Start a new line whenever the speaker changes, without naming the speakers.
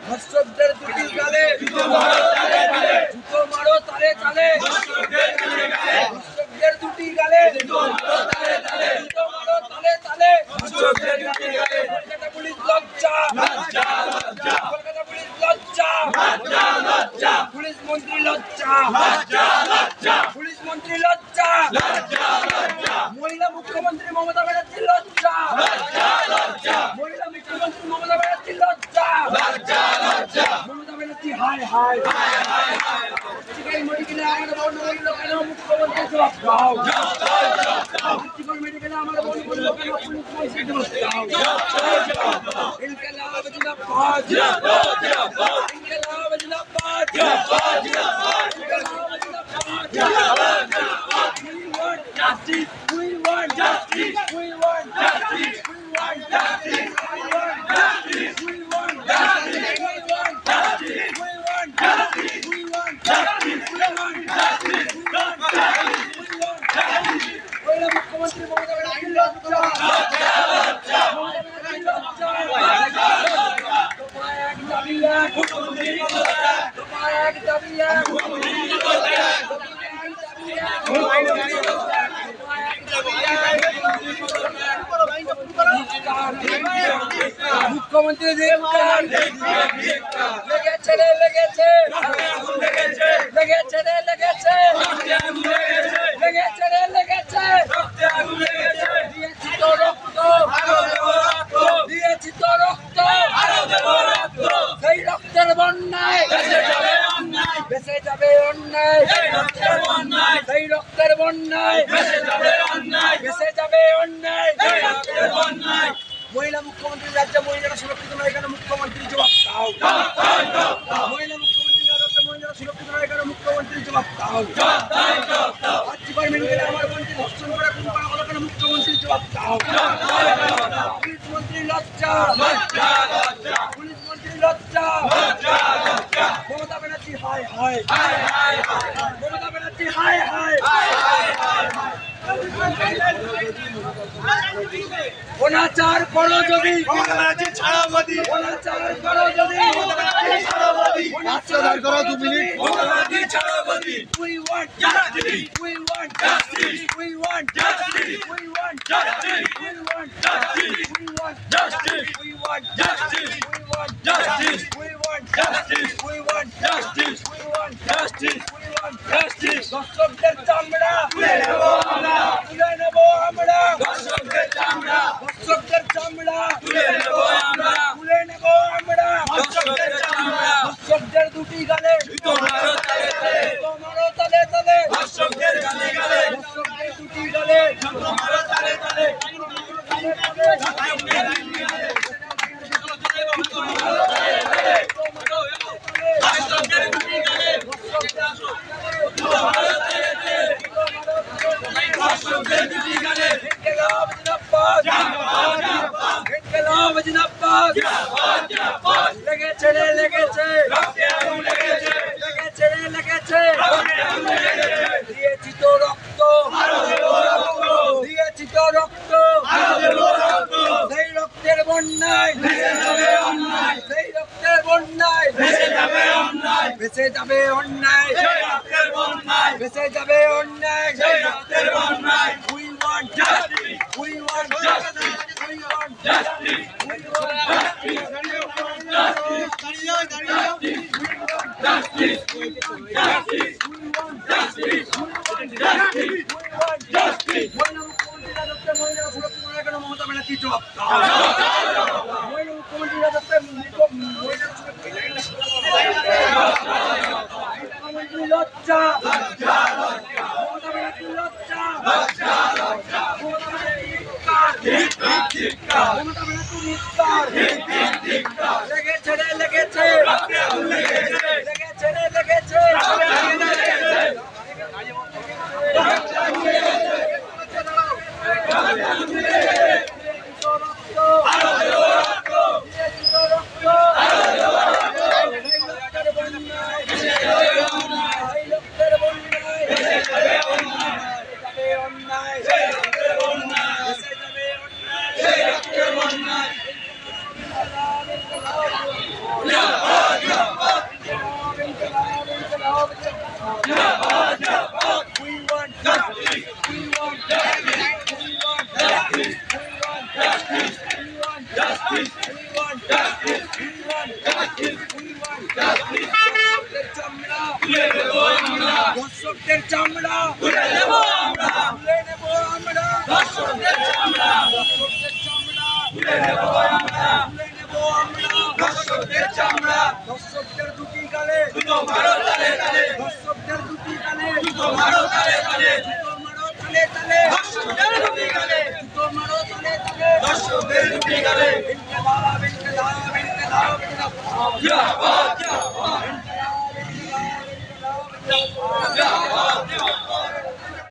ধর্ষকদের দুটি গালে জুতো মারো তালে তালে, ধর্ষকদের দুটি গালে জুতো মারো তালে তালে, কলকাতা পুলিশ লজ্জা, কলকাতা পুলিশ লজ্জা, পুলিশ মন্ত্রী লজ্জা, পুলিশ মন্ত্রী লজ্জা, মহিলা মুখ্যমন্ত্রী মমতা ব্যানার্জি লজ্জা, মহিলা মুখ্যমন্ত্রী মমতা ব্যানার্জি লজ্জা, মমতা ব্যানার্জি হায় হায়, মেডিকেলে আমার বোন বললো কেন মুখ্যমন্ত্রী জবাব দাও, মেডিকেলে আমার বোন বললো কেন পুলিশ মন্ত্রী জবাব দাও, ইনকিলাব জিন্দাবাদ, ইনকিলাব জিন্দাবাদ, we want justice, we want justice, we want justice, we want justice, we want justice, we want justice, we want justice, we want justice, we want justice, we want justice, we want justice, we want justice. ওইলা মুখ্যমন্ত্রী মমতা ব্যানার্জি লজ্জা, লজ্জা, মমতা ব্যানার্জি লজ্জা, তোমায় এক দাবি এক, মুখ্যমন্ত্রী মমতা, তোমায় এক দাবি এক, মুখ্যমন্ত্রী মমতা, মুখ্যমন্ত্রী লেগেছে রে লেগেছে, লেগেছে রে লেগেছে, লেগেছে রে লেগেছে, দিয়েছি তো রক্ত, দিয়েছি তো রক্ত, সেই রক্তের বন্যায় বেঁচে যাবে অন্যায়, সেই রক্তের বন্যায় বেঁচে যাবে অন্যায়। মহিলা মুখ্যমন্ত্রী রাজ্যে মহিলারা সুরক্ষিত নয়, এখানে মুখ্যমন্ত্রী জবাব দাও, মহিলা মুখ্যমন্ত্রী রাজ্যে মহিলারা সুরক্ষিত নয়, এখানে মুখ্যমন্ত্রী জবাব দাও, আজীবন মেডিকেলে আমার বোনকে ধর্ষণ করে খুন করা হলো, এখানে মুখ্যমন্ত্রী জবাব দাও, পুলিশ মন্ত্রী লজ্জা, পুলিশ মন্ত্রী লজ্জা, মমতা ব্যানার্জি হায় হায়, মমতা ব্যানার্জি হায় হায়, অনাচার করো যদি অনাচার করো যদি
অত্যাচার করো 2 minute
we want justice, we want justice, we want justice, we want justice, we want justice, we want justice, we want justice, we want justice, we want justice, we want justice, we want justice, we want justice. দর্শকদের চামড়া তুলে নেব আমরা, তুলে নেব আমরা, দর্শকদের চামড়া, দর্শকদের চামড়া তুলে নেব আমরা, তুলে নেব আমরা, দর্শকদের চামড়া, দর্শকদের দুটি গালে জুতো মারো তালে তালে, জুতো মারো তালে তালে, দর্শকদের গালে গালে, দর্শকদের দুটি গালে জুতো মারো তালে তালে, লেগেছে রে লেগেছে, লেগেছে রে লেগেছে, দিয়েছি তো রক্ত, দিয়েছি তো রক্ত, সেই রক্তের বন্যায় সেই রক্তের বন্যায় বেঁচে যাবে অন্যায়, বেঁচে যাবে অন্যায়, we want justice, we want justice, we want justice, we want justice, justice, we want justice, we want justice, we want justice, we want justice. মহিলা সুরক্ষিত নয়, কেন মমতা ব্যানার্জি জবাব দাও, মহিলা মুখ্যমন্ত্রী রাজত্বে মহিলা মুখ্যমন্ত্রী লজ্জা, মমতা ব্যানার্জি লজ্জা, মমতা ব্যানার্জি মমতা ব্যানার্জি লেগেছে রে লেগেছে, লেগেছে রে লেগেছে, অন্যায় দর্শকদের চামড়া
তুলে নেব আমরা,
তুলে নেব আমরা
দর্শকদের চামড়া
দর্শকদের চামড়া
তুলে নেব আমরা,
তুলে নেব আমরা
দর্শকদের চামড়া
দর্শকদের দুটি গালে
দুটো মারো তালে তালে,
দর্শকদের দুটি গালে
দুটো মারো তালে তালে,
দুটো মারো তালে তালে
দর্শকদের দুটি গালে,
দুটো মারো তালে তালে
দর্শকদের দুটি গালে,
ইনকলাব ইনকলাব ইনকলাব ইনকলাব
জিন্দাবাদ